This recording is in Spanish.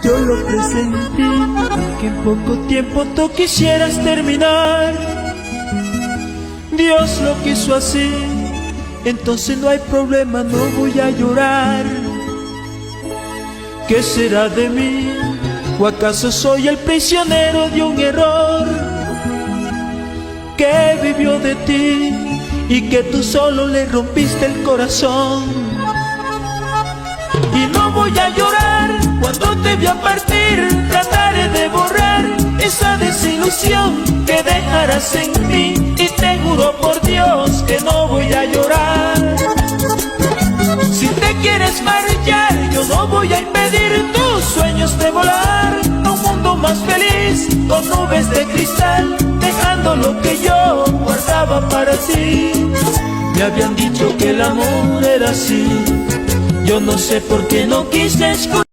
yo lo presentí, que en poco tiempo tú quisieras terminar. Dios lo quiso así, entonces no hay problema, no voy a llorar. ¿Qué será de mí? ¿O acaso soy el prisionero de un error que vivió de ti y que tú solo le rompiste el corazón? Y no voy a llorar cuando te vea partir, trataré de borrar esa desilusión que dejarás en mí, y te juro por Dios que no voy a llorar. Si te quieres marchar, yo no voy a impedir tus sueños de volar a un mundo más feliz, con nubes de cristal, dejando lo que yo guardaba para ti. Me habían dicho que el amor era así, yo no sé por qué no quise escuchar.